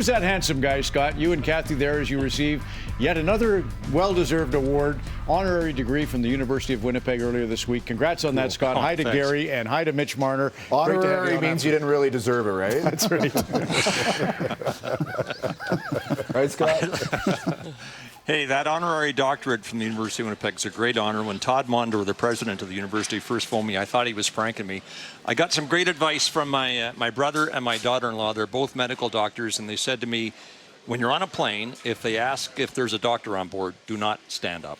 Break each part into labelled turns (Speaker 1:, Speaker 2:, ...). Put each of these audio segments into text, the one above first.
Speaker 1: Who's that handsome guy, Scott? You and Kathy there as you receive yet another well-deserved award, honorary degree from the University of Winnipeg earlier this week. Congrats on that, Scott. Hi to
Speaker 2: thanks.
Speaker 1: Gary and hi to Mitch Marner.
Speaker 3: Honorary means you didn't really deserve it, right?
Speaker 1: That's right.
Speaker 3: Right, Scott?
Speaker 2: Hey, that honorary doctorate from the University of Winnipeg is a great honor. When Todd Monder, the president of the university, first phoned me, I thought he was pranking me. I got some great advice from my brother and my daughter-in-law. They're both medical doctors, and they said to me, when you're on a plane, if they ask if there's a doctor on board, do not stand up.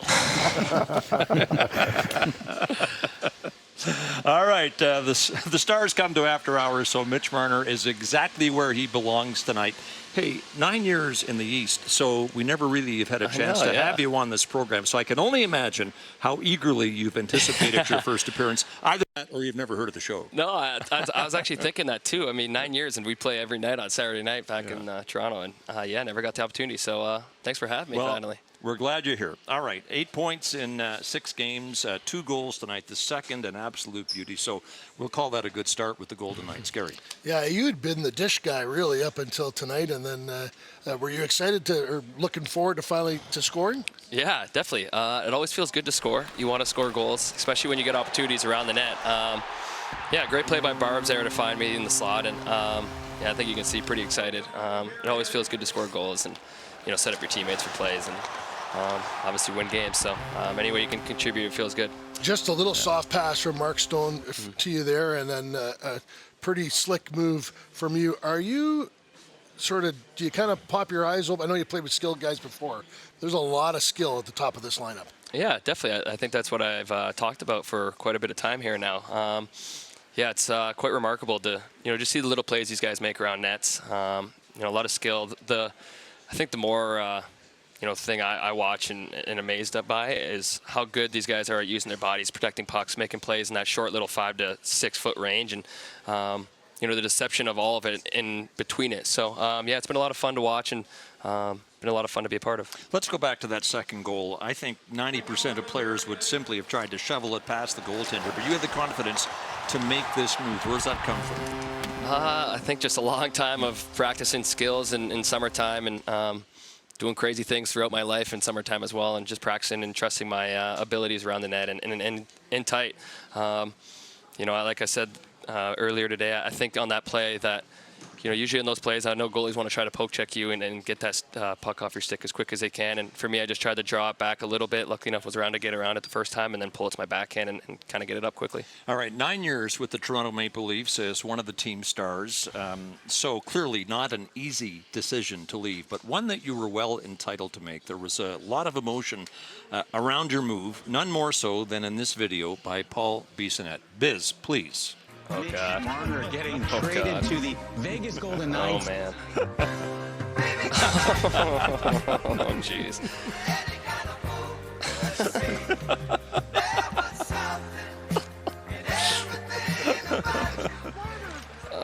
Speaker 2: All right, the Stars come to after hours, so Mitch Marner is exactly where he belongs tonight. Hey, 9 years in the East, so we never really have had a chance to have you on this program. So I can only imagine how eagerly you've anticipated your first appearance, either that or you've never heard of the show.
Speaker 4: No, I was actually thinking that too. I mean, 9 years, and we play every night on Saturday night back in Toronto, and never got the opportunity. So thanks for having me finally.
Speaker 2: We're glad you're here. All right, 8 points in 6 games, 2 goals tonight, the second an absolute beauty. So we'll call that a good start with the Golden Knights. Gary.
Speaker 5: Yeah, you had been the dish guy really up until tonight, and then were you excited or looking forward to finally to scoring?
Speaker 4: Yeah, definitely. It always feels good to score. You want to score goals, especially when you get opportunities around the net. Great play by Barb's there to find me in the slot, and I think you can see pretty excited. It always feels good to score goals and set up your teammates for plays and obviously win games. So any way you can contribute, it feels good.
Speaker 5: Just a little soft pass from Mark Stone to you there, and then a pretty slick move from you. Are you do you kind of pop your eyes open? I know you played with skilled guys before. There's a lot of skill at the top of this lineup.
Speaker 4: Yeah, definitely. I think that's what I've talked about for quite a bit of time here now. It's quite remarkable to just see the little plays these guys make around nets. A lot of skill. I think the more thing I watch and amazed by is how good these guys are at using their bodies, protecting pucks, making plays in that short little 5 to 6 foot range, and the deception of all of it in between it. So it's been a lot of fun to watch and been a lot of fun to be a part of.
Speaker 2: Let's go back to that second goal. I think 90% of players would simply have tried to shovel it past the goaltender, but you had the confidence to make this move. Where does that come from?
Speaker 4: I think just a long time of practicing skills in summertime and doing crazy things throughout my life in summertime as well, and just practicing and trusting my abilities around the net and in tight. Like I said earlier today, I think on that play that, usually in those plays, I know goalies want to try to poke check you and get that puck off your stick as quick as they can. And for me, I just tried to draw it back a little bit. Lucky enough was around to get around it the first time and then pull it to my backhand and kind of get it up quickly.
Speaker 2: All right, 9 years with the Toronto Maple Leafs as one of the team stars. So clearly not an easy decision to leave, but one that you were well entitled to make. There was a lot of emotion around your move, none more so than in this video by Paul Bissonnette. Biz, please.
Speaker 4: Oh, God.
Speaker 6: Mitch Marner getting traded to the Vegas Golden Knights.
Speaker 4: Oh, man. Oh, jeez.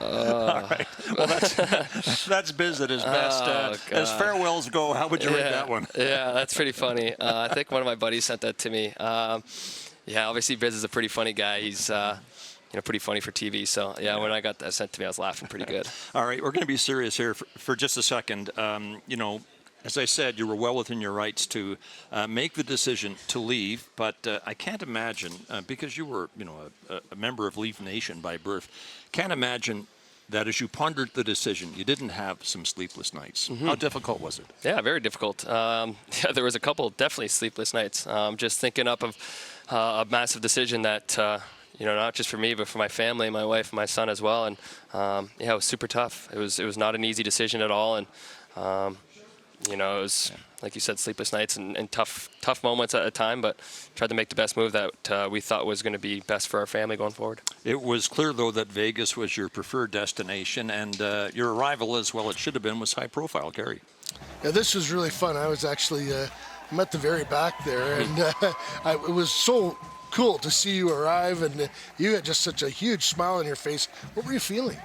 Speaker 2: All right. Well, that's Biz at his best. As farewells go, how would you rate that one?
Speaker 4: Yeah, that's pretty funny. I think one of my buddies sent that to me. Obviously Biz is a pretty funny guy. He's pretty funny for TV. So, when I got that sent to me, I was laughing pretty good.
Speaker 2: All right, we're going to be serious here for just a second. As I said, you were well within your rights to make the decision to leave, but I can't imagine, because you were, a member of Leaf Nation by birth, can't imagine that as you pondered the decision, you didn't have some sleepless nights. Mm-hmm. How difficult was it?
Speaker 4: Yeah, very difficult. There was a couple definitely sleepless nights. Just thinking up of a massive decision that not just for me, but for my family, my wife, and my son as well. And it was super tough. It was not an easy decision at all. And it was, like you said, sleepless nights and tough moments at a time, but tried to make the best move that we thought was going to be best for our family going forward.
Speaker 2: It was clear, though, that Vegas was your preferred destination, and your arrival, as well it should have been, was high profile. Gary.
Speaker 5: Yeah, this was really fun. I was actually I'm at the very back there, and it was so cool to see you arrive, and you had just such a huge smile on your face. What were you feeling?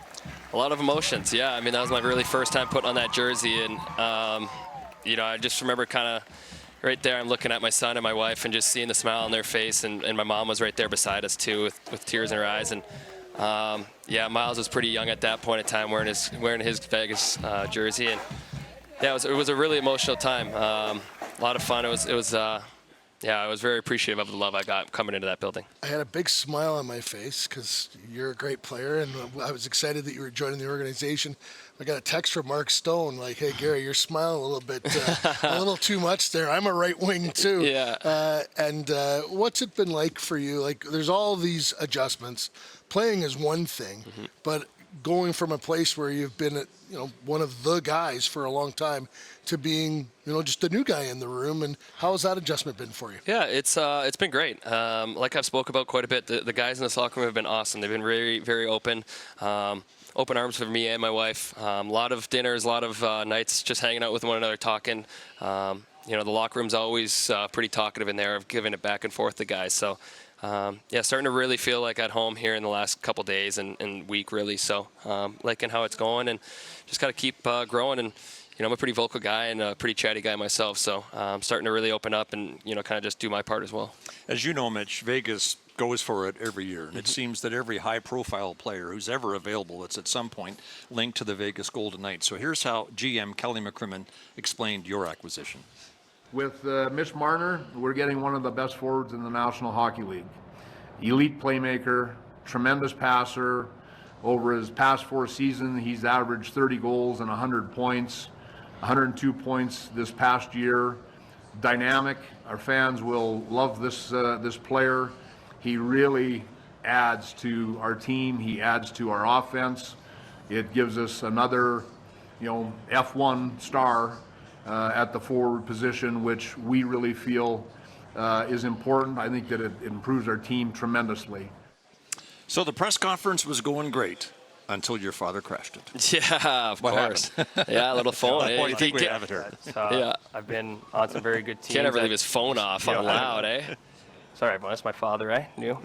Speaker 4: A lot of emotions, yeah. I mean, that was my really first time putting on that jersey, and I just remember kind of right there, I'm looking at my son and my wife and just seeing the smile on their face, and my mom was right there beside us too with tears in her eyes, and Yeah, Miles was pretty young at that point in time wearing his Vegas jersey, and yeah, it was a really emotional time. A lot of fun. I was very appreciative of the love I got coming into that building.
Speaker 5: I had a big smile on my face because you're a great player, and I was excited that you were joining the organization. I got a text from Mark Stone like, "Hey Gary, you're smiling a little bit, a little too much there. I'm a right wing too."
Speaker 4: Yeah.
Speaker 5: And what's it been like for you? Like, there's all these adjustments. Playing is one thing, but going from a place where you've been, one of the guys for a long time to being, just a new guy in the room, and how has that adjustment been for you?
Speaker 4: Yeah, it's been great. Like I've spoke about quite a bit, the guys in the locker room have been awesome. They've been very, very open. Open arms for me and my wife. A lot of dinners, a lot of nights just hanging out with one another, talking. The locker room's always pretty talkative in there, of giving it back and forth to guys. So, starting to really feel like at home here in the last couple days and week, really. So, liking how it's going, and just got to keep growing. And, I'm a pretty vocal guy and a pretty chatty guy myself. So, I'm starting to really open up and, kind of just do my part as well.
Speaker 2: As you know, Mitch, Vegas goes for it every year. And it seems that every high-profile player who's ever available, it's at some point linked to the Vegas Golden Knights. So here's how GM Kelly McCrimmon explained your acquisition.
Speaker 7: With Mitch Marner, we're getting one of the best forwards in the National Hockey League. Elite playmaker, tremendous passer. Over his past 4 seasons, he's averaged 30 goals and 100 points, 102 points this past year. Dynamic. Our fans will love this player. He really adds to our team. He adds to our offense. It gives us another, F1 star at the forward position, which we really feel is important. I think that it improves our team tremendously.
Speaker 2: So the press conference was going great until your father crashed it.
Speaker 4: Yeah, of course. Yeah, a little phone.
Speaker 2: Well, I think we have it here.
Speaker 4: Yeah.
Speaker 8: I've been on some very good teams.
Speaker 4: Can't ever leave his phone off on loud, eh?
Speaker 8: Sorry, everyone. That's my father, eh? New.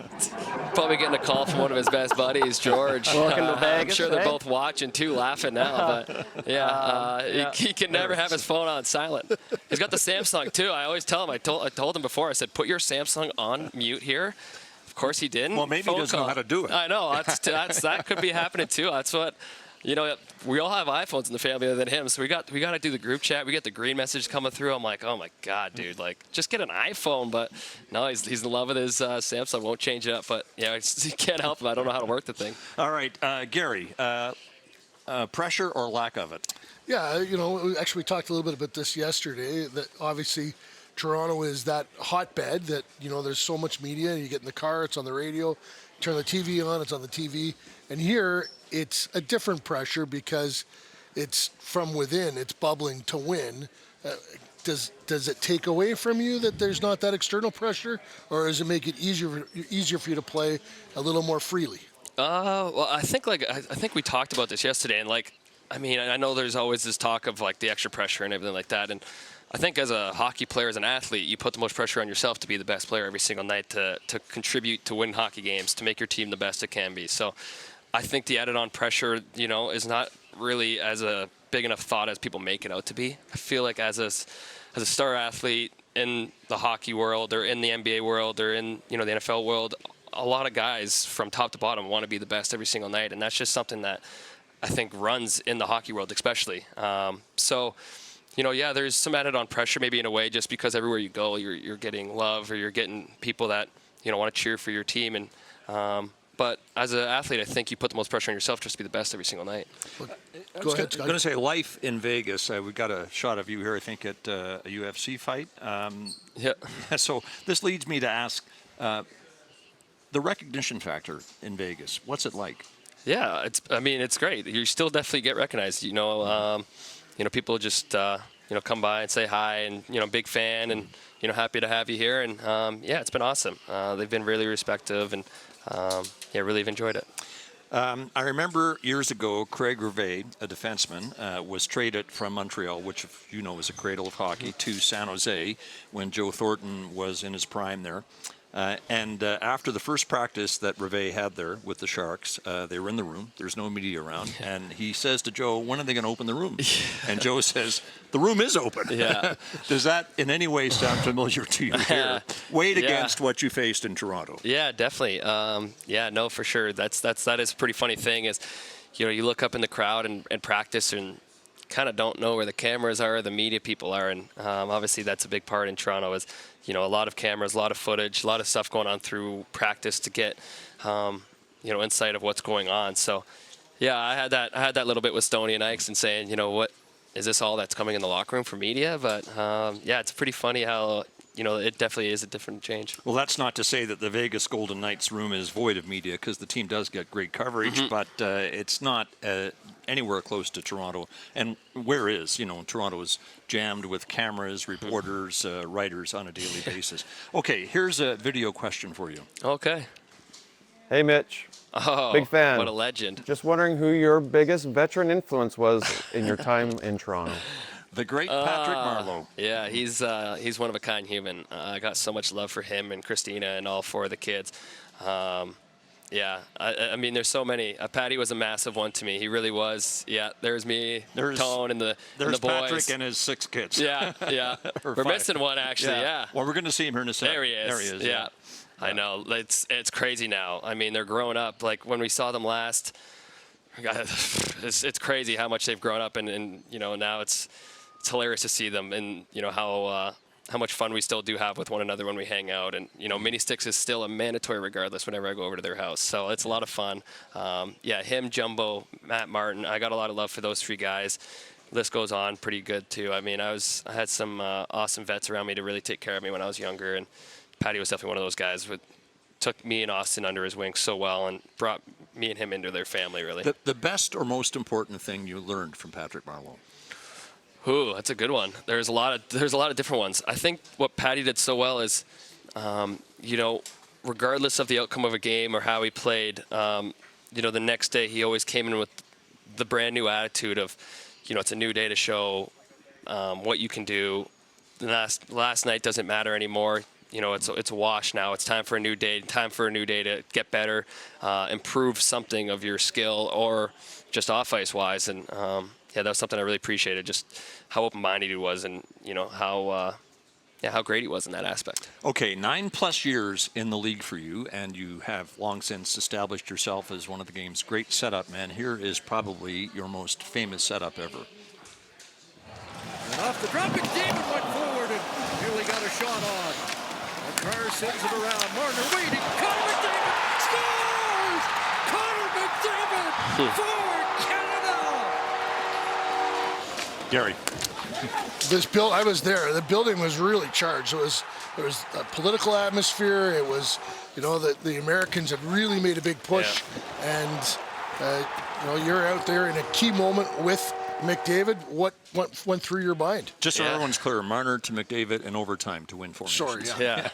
Speaker 4: Probably getting a call from one of his best buddies, George.
Speaker 8: Welcome to Vegas,
Speaker 4: I'm sure they're
Speaker 8: eh?
Speaker 4: both watching too, laughing now. But yeah, he can never have his phone on silent. He's got the Samsung too. I always tell him. I told him before. I said, put your Samsung on mute here. Of course he didn't.
Speaker 2: Well, maybe he doesn't know how to do it.
Speaker 4: I know. That could be happening too. That's what. We all have iPhones in the family other than him, so we got to do the group chat. We get the green message coming through. I'm like, oh my god, dude, like just get an iPhone. But no, he's in love with his Samsung. Won't change it up. But yeah, he can't help him. I don't know how to work the thing.
Speaker 2: All right, Gary, pressure or lack of it?
Speaker 5: Yeah, actually we talked a little bit about this yesterday, that obviously Toronto is that hotbed that, there's so much media. You get in the car, it's on the radio, turn the TV on, it's on the TV. And here, it's a different pressure because it's from within, it's bubbling to win. Does it take away from you that there's not that external pressure, or does it make it easier for you to play a little more freely?
Speaker 4: Well, I think we talked about this yesterday, and I know there's always this talk of like the extra pressure and everything like that, and I think as a hockey player, as an athlete, you put the most pressure on yourself to be the best player every single night, to contribute to win hockey games, to make your team the best it can be. So I think the added on pressure, is not really as a big enough thought as people make it out to be. I feel like as a star athlete in the hockey world or in the NBA world or in, the NFL world, a lot of guys from top to bottom want to be the best every single night. And that's just something that I think runs in the hockey world, especially. There's some added on pressure maybe in a way, just because everywhere you go, you're getting love, or you're getting people that, want to cheer for your team. And, but as an athlete, I think you put the most pressure on yourself just to be the best every single night.
Speaker 5: Go ahead, Scott.
Speaker 2: I'm going to say life in Vegas. We've got a shot of you here, I think, at a UFC fight.
Speaker 4: Yeah.
Speaker 2: So this leads me to ask the recognition factor in Vegas. What's it like?
Speaker 4: Yeah, it's great. You still definitely get recognized. People just come by and say hi, and big fan, and happy to have you here. And it's been awesome. They've been really respectful, and really have enjoyed it.
Speaker 2: I remember years ago, Craig Rivet, a defenseman, was traded from Montreal, which is a cradle of hockey, to San Jose when Joe Thornton was in his prime there. And after the first practice that Reve had there with the Sharks, they were in the room. There's no media around. And he says to Joe, when are they going to open the room? And Joe says, the room is open.
Speaker 4: Yeah.
Speaker 2: Does that in any way sound familiar to you here? Weighed against what you faced in Toronto.
Speaker 4: Yeah, definitely. No, for sure. That is a pretty funny thing is, you look up in the crowd and practice and kind of don't know where the cameras are, the media people are. And obviously that's a big part in Toronto is, a lot of cameras, a lot of footage, a lot of stuff going on through practice to get, insight of what's going on. So, yeah, I had that little bit with Stoney and Ikes and saying, what is this all that's coming in the locker room for media? But it's pretty funny how it definitely is a different change.
Speaker 2: Well, that's not to say that the Vegas Golden Knights room is void of media because the team does get great coverage, but it's not anywhere close to Toronto. And where is? Toronto is jammed with cameras, reporters, writers on a daily basis. Okay, here's a video question for you.
Speaker 4: Okay.
Speaker 9: Hey, Mitch.
Speaker 4: Oh,
Speaker 9: big fan.
Speaker 4: What a legend.
Speaker 9: Just wondering who your biggest veteran influence was in your time in Toronto.
Speaker 2: The great Patrick Marleau.
Speaker 4: Yeah, he's one of a kind human. I got so much love for him and Christina and all four of the kids. I mean, there's so many. Patty was a massive one to me. He really was. Yeah, there's me, Tone, and the boys.
Speaker 2: Patrick and his 6 kids.
Speaker 4: Yeah. We're missing one, actually, yeah.
Speaker 2: Well, we're going to see him here in a second.
Speaker 4: There he is. Yeah. I know. It's crazy now. I mean, they're growing up. Like, when we saw them last, it's crazy how much they've grown up. And now it's hilarious to see them and, how much fun we still do have with one another when we hang out. And, mini sticks is still a mandatory regardless whenever I go over to their house. So it's a lot of fun. Him, Jumbo, Matt Martin, I got a lot of love for those 3 guys. List goes on pretty good, too. I mean, I had some awesome vets around me to really take care of me when I was younger. And Patty was definitely one of those guys who took me and Austin under his wing so well and brought me and him into their family, really.
Speaker 2: The best or most important thing you learned from Patrick Marleau?
Speaker 4: Ooh, that's a good one. There's a lot of different ones. I think what Patty did so well is, regardless of the outcome of a game or how he played, the next day he always came in with the brand new attitude of, it's a new day to show what you can do. The last night doesn't matter anymore. It's a wash now. It's time for a new day. Time for a new day to get better, improve something of your skill or just off ice wise. And that was something I really appreciated. Just how open-minded he was, and how great he was in that aspect.
Speaker 2: Okay, 9+ years in the league for you, and you have long since established yourself as one of the game's great setup men. Here is probably your most famous setup ever.
Speaker 1: And off the drop, McDavid went forward and nearly got a shot on. And Carr sends it around. Marner waiting. Connor McDavid scores! Connor McDavid for Canada!
Speaker 2: Gary.
Speaker 5: I was there. The building was really charged. There was a political atmosphere. It was, that the Americans had really made a big push. Yeah. And, you're out there in a key moment with McDavid. What went through your mind?
Speaker 2: Just so everyone's clear, Marner to McDavid in overtime to win 4
Speaker 5: Sorry,
Speaker 2: nations.
Speaker 4: Yeah.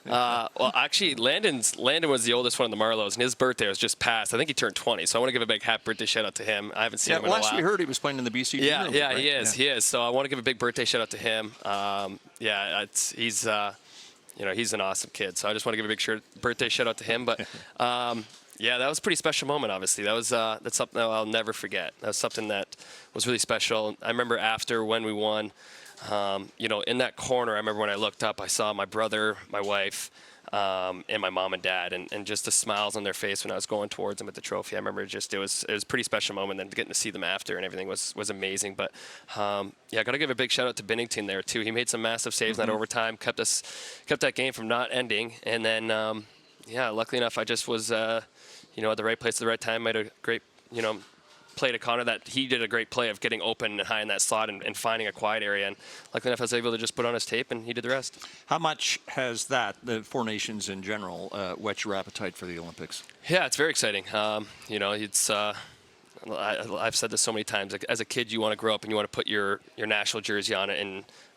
Speaker 4: Well, actually, Landon was the oldest one of the Marleaus, and his birthday was just passed. I think he turned 20, so I want to give a big happy birthday shout out to him. I haven't seen him in a while.
Speaker 2: Last we heard he was playing in the BC.
Speaker 4: Yeah,
Speaker 2: League, right?
Speaker 4: he is. So I want to give a big birthday shout out to him. He's an awesome kid. So I just want to give a big birthday shout out to him. But that was a pretty special moment. Obviously, that's something that I'll never forget. That was something that was really special. I remember after when we won, in that corner, I remember when I looked up, I saw my brother, my wife, and my mom and dad, and just the smiles on their face when I was going towards them with the trophy. I remember it was a pretty special moment. Then getting to see them after and everything was amazing. But I got to give a big shout out to Binnington there too. He made some massive saves in that overtime, kept that game from not ending. And then luckily enough, I just was at the right place at the right time. Made a great play to Connor that he did a great play of getting open and high in that slot and finding a quiet area. And luckily enough, I was able to just put on his tape and he did the rest.
Speaker 2: How much has the 4 nations in general, whet your appetite for the Olympics?
Speaker 4: Yeah, it's very exciting. It's I've said this so many times. Like, as a kid, you want to grow up and you want to put your national jersey on it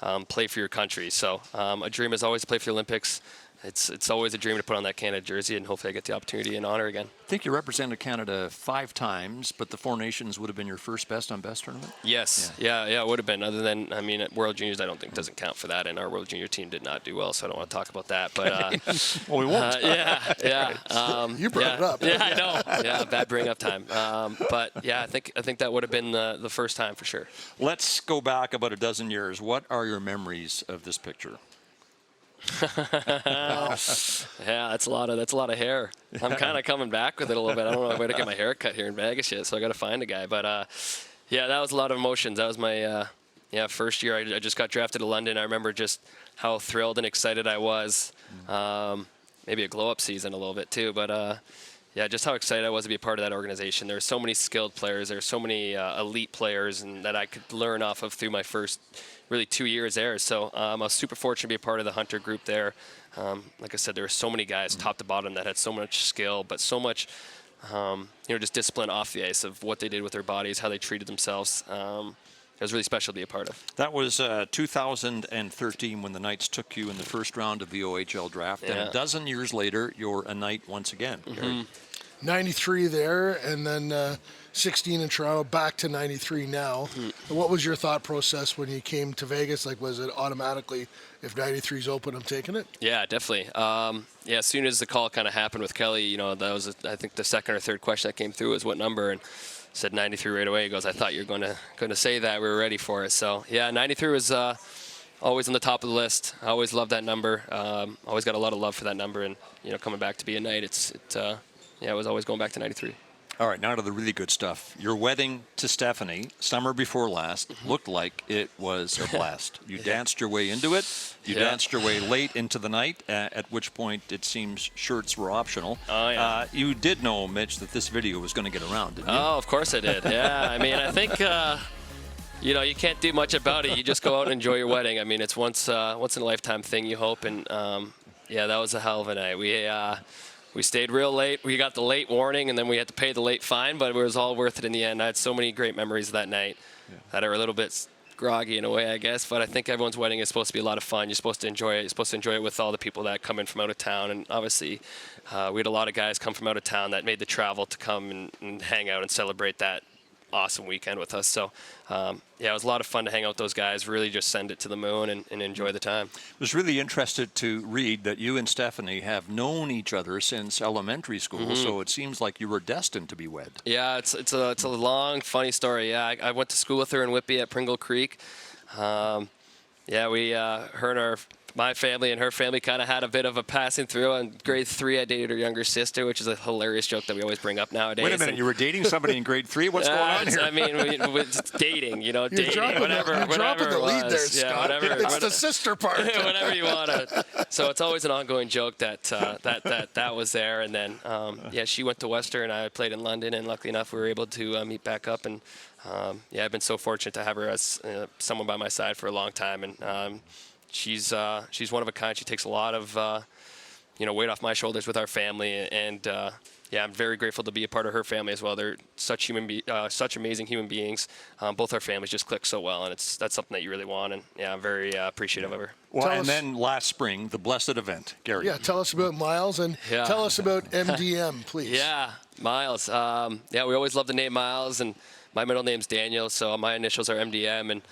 Speaker 4: and play for your country. So a dream is always to play for the Olympics. it's always a dream to put on that Canada jersey, and hopefully I get the opportunity and honor again.
Speaker 2: I think you represented Canada 5 times, but the Four Nations would have been your first best on best tournament?
Speaker 4: Yes. Yeah, it would have been. Other than, I mean, at World Juniors, I don't think doesn't count for that, and our World Junior team did not do well, so I don't want to talk about that. But
Speaker 2: well, we won't.
Speaker 5: You brought it up.
Speaker 4: Yeah, I know. Yeah, bad bring up time. But yeah, I think that would have been the first time for sure.
Speaker 2: Let's go back about a dozen years. What are your memories of this picture?
Speaker 4: Yeah, that's a lot of hair. I'm kind of coming back with it a little bit. I don't know where to get my hair cut here in Vegas yet, so I got to find a guy. But yeah, that was a lot of emotions. That was my first year. I just got drafted to London. I remember just how thrilled and excited I was. Maybe a glow-up season a little bit too, but yeah, just how excited I was to be a part of that organization. There were so many skilled players. There were so many elite players, and that I could learn off of through my first really 2 years there. So I was super fortunate to be a part of the Hunter group there. Like I said, there were so many guys top to bottom that had so much skill, but so much just discipline off the ice of what they did with their bodies, how they treated themselves. It was really special to be a part of.
Speaker 2: That was 2013 when the Knights took you in the first round of the OHL draft.
Speaker 4: Yeah.
Speaker 2: And a dozen years later, you're a Knight once again.
Speaker 4: Mm-hmm.
Speaker 5: 93 there, and then 16 in Toronto, back to 93 now. What was your thought process when you came to Vegas? Like, was it automatically, if 93 is open, I'm taking it?
Speaker 4: Yeah, definitely. Yeah, as soon as the call kind of happened with Kelly, that was, I think, the second or third question that came through was what number, and said 93 right away. He goes, I thought you were going to say that. We were ready for it. So, yeah, 93 was always on the top of the list. I always loved that number. Always got a lot of love for that number, and, coming back to be a Knight, it was always going back to 93.
Speaker 2: All right, now to the really good stuff. Your wedding to Stephanie, summer before last, looked like it was a blast. You danced your way into it. You danced your way late into the night, at which point it seems shirts were optional.
Speaker 4: Oh, yeah.
Speaker 2: You did know, Mitch, that this video was going to get around, didn't you?
Speaker 4: Oh, of course I did. Yeah, I mean, I think, you can't do much about it. You just go out and enjoy your wedding. I mean, it's once in a lifetime thing, you hope. And, that was a hell of a night. We stayed real late. We got the late warning, and then we had to pay the late fine, but it was all worth it in the end. I had so many great memories of that night that are a little bit groggy in a way, I guess, but I think everyone's wedding is supposed to be a lot of fun. You're supposed to enjoy it. You're supposed to enjoy it with all the people that come in from out of town, and obviously we had a lot of guys come from out of town that made the travel to come and hang out and celebrate that awesome weekend with us. So, it was a lot of fun to hang out with those guys, really just send it to the moon and enjoy the time.
Speaker 2: I was really interested to read that you and Stephanie have known each other since elementary school, so it seems like you were destined to be wed.
Speaker 4: Yeah, it's a long, funny story. Yeah, I went to school with her in Whitby at Pringle Creek. My family and her family kind of had a bit of a passing through. In grade 3, I dated her younger sister, which is a hilarious joke that we always bring up nowadays.
Speaker 2: Wait a minute, you were dating somebody in grade 3? What's going on here?
Speaker 4: I mean, it's dating, dating, whatever.
Speaker 5: You're dropping the lead there,
Speaker 4: Yeah,
Speaker 5: Scott.
Speaker 4: whatever.
Speaker 5: It's the sister part.
Speaker 4: Whatever you want to. So it's always an ongoing joke that was there. And then, she went to Western. I played in London, and luckily enough, we were able to meet back up. And I've been so fortunate to have her as someone by my side for a long time. And she's one of a kind. She takes a lot of weight off my shoulders with our family, and I'm very grateful to be a part of her family as well. They're such amazing human beings. Both our families just click so well, and that's something that you really want. And I'm very appreciative of her.
Speaker 2: Well, then last spring, the blessed event, Gary.
Speaker 5: Yeah, tell us about Miles, and tell us about MDM, please.
Speaker 4: Yeah, Miles. We always love the name Miles, and my middle name's Daniel, so my initials are MDM, and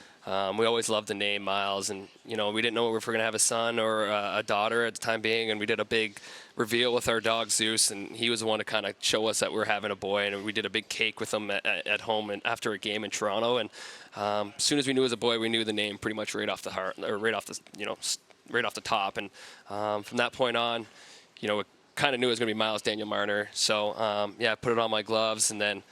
Speaker 4: we always loved the name Miles, and we didn't know if we were going to have a son or a daughter at the time being, and we did a big reveal with our dog Zeus, and he was the one to kind of show us that we were having a boy, and we did a big cake with him at home and after a game in Toronto, and as soon as we knew it was a boy, we knew the name pretty much right off the heart, or right off the top, and from that point on, we kind of knew it was going to be Miles Daniel Marner, so I put it on my gloves, and then.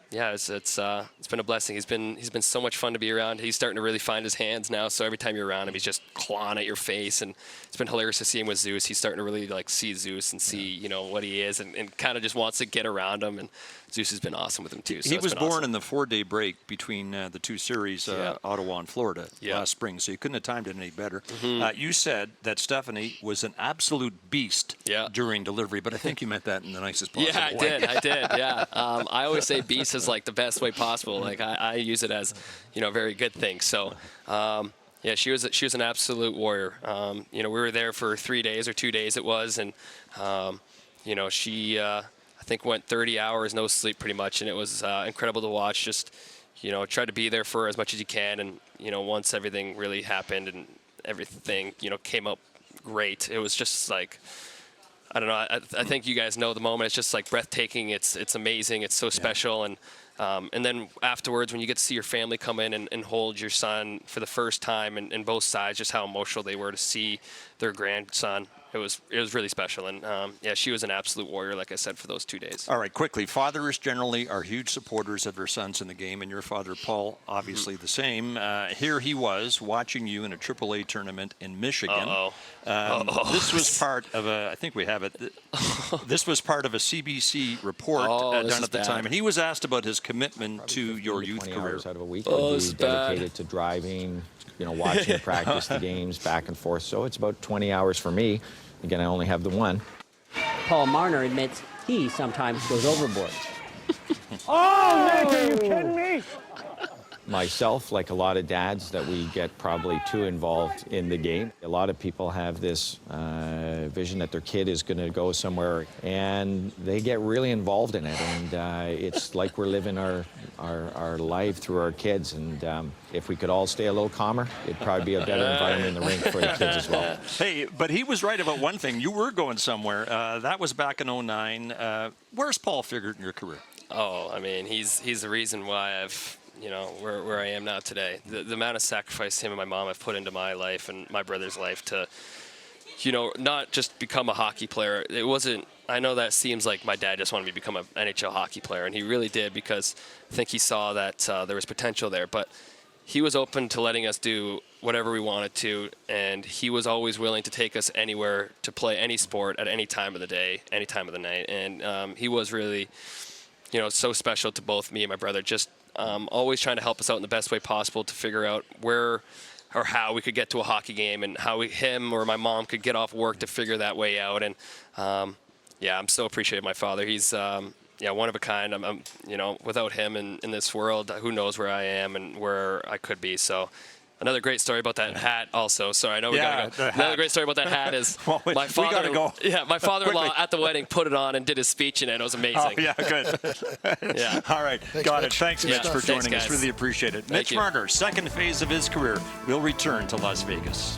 Speaker 4: It's been a blessing. He's been so much fun to be around. He's starting to really find his hands now. So every time you're around him, he's just clawing at your face, and it's been hilarious to see him with Zeus. He's starting to really see Zeus and see what he is, and kind of just wants to get around him. And Zeus has been awesome with him too. So
Speaker 2: he was born in the 4-day break between the two series, Ottawa and Florida, last spring. So you couldn't have timed it any better. You said that Stephanie was an absolute beast during delivery, but I think you meant that in the nicest possible way.
Speaker 4: I did. Yeah. I always say beast is the best way possible. I use it as a very good thing. So Yeah, she was an absolute warrior. We were there for 3 days or 2 days it was, and she I think went 30 hours no sleep pretty much, and it was incredible to watch. Just try to be there for as much as you can, and once everything really happened and everything came up great, it was just like, I don't know. I think you guys know the moment. It's just like breathtaking. It's amazing. It's so special. And then afterwards, when you get to see your family come in and hold your son for the first time, and both sides, just how emotional they were to see their grandson. It was really special. And she was an absolute warrior, like I said, for those 2 days.
Speaker 2: All right, quickly. Fathers generally are huge supporters of their sons in the game, and your father, Paul, obviously the same. Here he was watching you in a AAA tournament in Michigan. This was part of I think we have it. This was part of a CBC report done at the time, and he was asked about his commitment to your youth career.
Speaker 10: Hours out of a week would be dedicated to driving, watching the practice, the games, back and forth. So it's about 20 hours for me. Again, I only have the one.
Speaker 11: Paul Marner admits he sometimes goes overboard.
Speaker 6: Oh, Nick, are you kidding me?
Speaker 10: Myself, like a lot of dads, that we get probably too involved in the game. A lot of people have this vision that their kid is going to go somewhere, and they get really involved in it. And it's like we're living our life through our kids. And if we could all stay a little calmer, it'd probably be a better environment in the rink for the kids as well.
Speaker 2: Hey, but he was right about one thing. You were going somewhere. That was back in 2009. Where's Paul figured in your career?
Speaker 4: Oh, I mean, he's the reason why I've where I am now today. The amount of sacrifice him and my mom have put into my life and my brother's life to, not just become a hockey player. It wasn't, I know that seems like my dad just wanted me to become an NHL hockey player, and he really did, because I think he saw that there was potential there. But he was open to letting us do whatever we wanted to, and he was always willing to take us anywhere to play any sport at any time of the day, any time of the night. And he was really, so special to both me and my brother, just always trying to help us out in the best way possible to figure out where or how we could get to a hockey game, and how him or my mom could get off work to figure that way out. And I'm so appreciative of my father. He's one of a kind. I'm without him in this world, who knows where I am and where I could be. So another great story about that hat also. Sorry, I know we gotta go. Another great story about that hat is my father.
Speaker 2: We gotta go.
Speaker 4: Yeah, my father-in-law at the wedding put it on and did his speech in it. It was amazing.
Speaker 2: Oh, yeah, good.
Speaker 4: Yeah.
Speaker 2: All right, got it. Thanks, Mitch, for joining us.
Speaker 4: Guys.
Speaker 2: Really appreciate it. Mitch Marner, second phase of his career, will return to Las Vegas.